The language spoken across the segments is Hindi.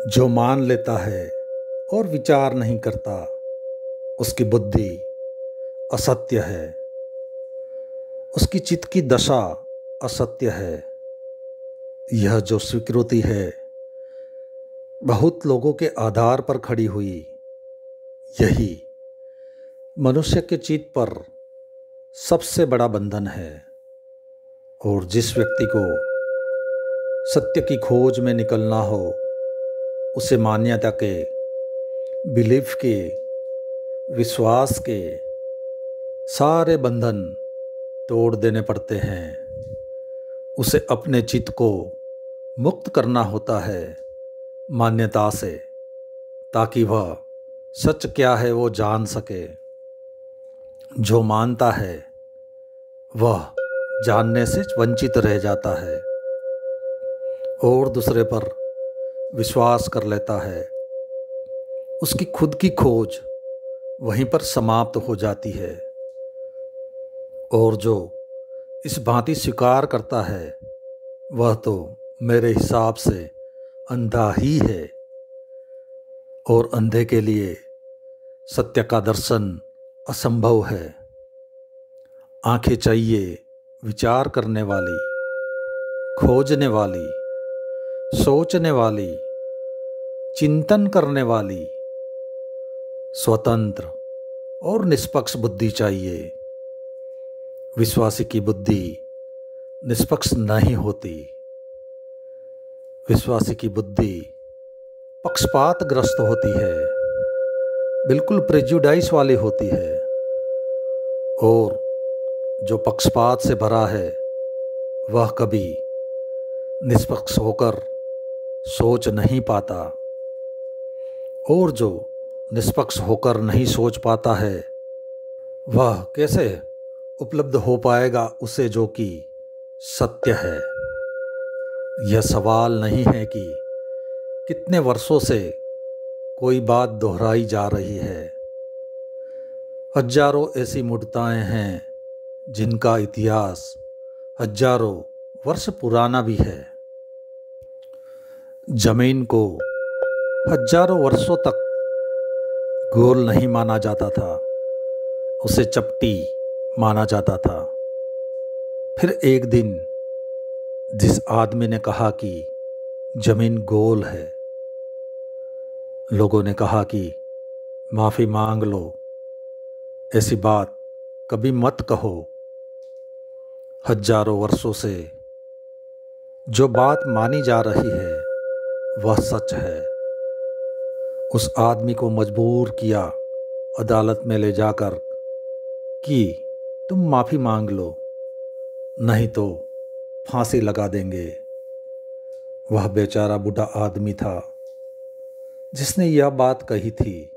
जो मान लेता है और विचार नहीं करता, उसकी बुद्धि असत्य है, उसकी चित्त की दशा असत्य है। यह जो स्वीकृति है, बहुत लोगों के आधार पर खड़ी हुई, यही मनुष्य के चित्त पर सबसे बड़ा बंधन है। और जिस व्यक्ति को सत्य की खोज में निकलना हो, उसे मान्यता के, बिलीफ के, विश्वास के सारे बंधन तोड़ देने पड़ते हैं। उसे अपने चित्त को मुक्त करना होता है मान्यता से, ताकि वह सच क्या है वो जान सके। जो मानता है वह जानने से वंचित रह जाता है और दूसरे पर विश्वास कर लेता है। उसकी खुद की खोज वहीं पर समाप्त हो जाती है। और जो इस भांति स्वीकार करता है, वह तो मेरे हिसाब से अंधा ही है। और अंधे के लिए सत्य का दर्शन असंभव है। आंखें चाहिए विचार करने वाली, खोजने वाली, सोचने वाली, चिंतन करने वाली, स्वतंत्र और निष्पक्ष बुद्धि चाहिए। विश्वासी की बुद्धि निष्पक्ष नहीं होती। विश्वासी की बुद्धि पक्षपातग्रस्त होती है, बिल्कुल प्रेजुडाइज वाली होती है। और जो पक्षपात से भरा है, वह कभी निष्पक्ष होकर सोच नहीं पाता। और जो निष्पक्ष होकर नहीं सोच पाता है, वह कैसे उपलब्ध हो पाएगा उसे जो कि सत्य है। यह सवाल नहीं है कि कितने वर्षों से कोई बात दोहराई जा रही है। हजारों ऐसी मूर्ताएं हैं जिनका इतिहास हजारों वर्ष पुराना भी है। जमीन को हजारों वर्षों तक गोल नहीं माना जाता था, उसे चपटी माना जाता था। फिर एक दिन जिस आदमी ने कहा कि जमीन गोल है, लोगों ने कहा कि माफ़ी मांग लो, ऐसी बात कभी मत कहो। हजारों वर्षों से जो बात मानी जा रही है, वह सच है। उस आदमी को मजबूर किया अदालत में ले जाकर कि तुम माफ़ी मांग लो, नहीं तो फांसी लगा देंगे। वह बेचारा बूढ़ा आदमी था जिसने यह बात कही थी।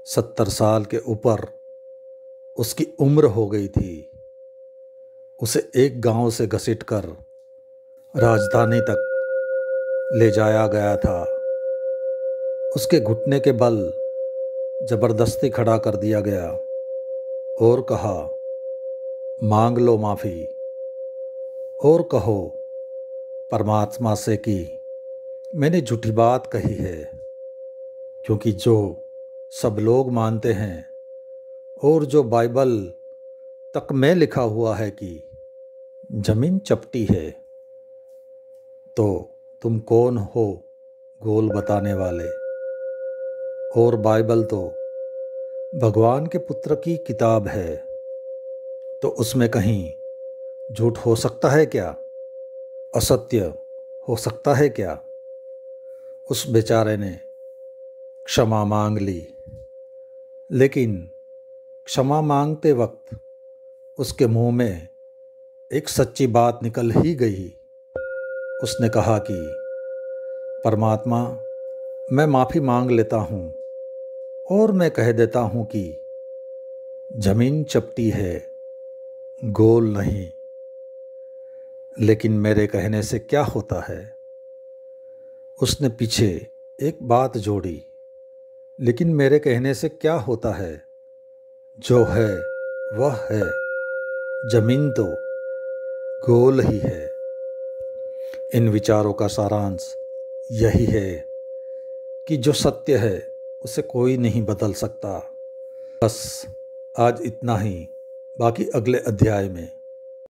70 साल के ऊपर उसकी उम्र हो गई थी। उसे एक गांव से घसीटकर राजधानी तक ले जाया गया था। उसके घुटने के बल जबरदस्ती खड़ा कर दिया गया और कहा, मांग लो माफ़ी और कहो परमात्मा से कि मैंने झूठी बात कही है। क्योंकि जो सब लोग मानते हैं और जो बाइबल तक में लिखा हुआ है कि जमीन चपटी है, तो तुम कौन हो गोल बताने वाले। और बाइबल तो भगवान के पुत्र की किताब है, तो उसमें कहीं झूठ हो सकता है क्या? असत्य हो सकता है क्या? उस बेचारे ने क्षमा मांग ली, लेकिन क्षमा मांगते वक्त उसके मुंह में एक सच्ची बात निकल ही गई। उसने कहा कि परमात्मा, मैं माफ़ी मांग लेता हूँ और मैं कह देता हूँ कि जमीन चपटी है, गोल नहीं। लेकिन मेरे कहने से क्या होता है? उसने पीछे एक बात जोड़ी, लेकिन मेरे कहने से क्या होता है? जो है वह है, जमीन तो गोल ही है। इन विचारों का सारांश यही है कि जो सत्य है उसे कोई नहीं बदल सकता। बस आज इतना ही, बाकी अगले अध्याय में।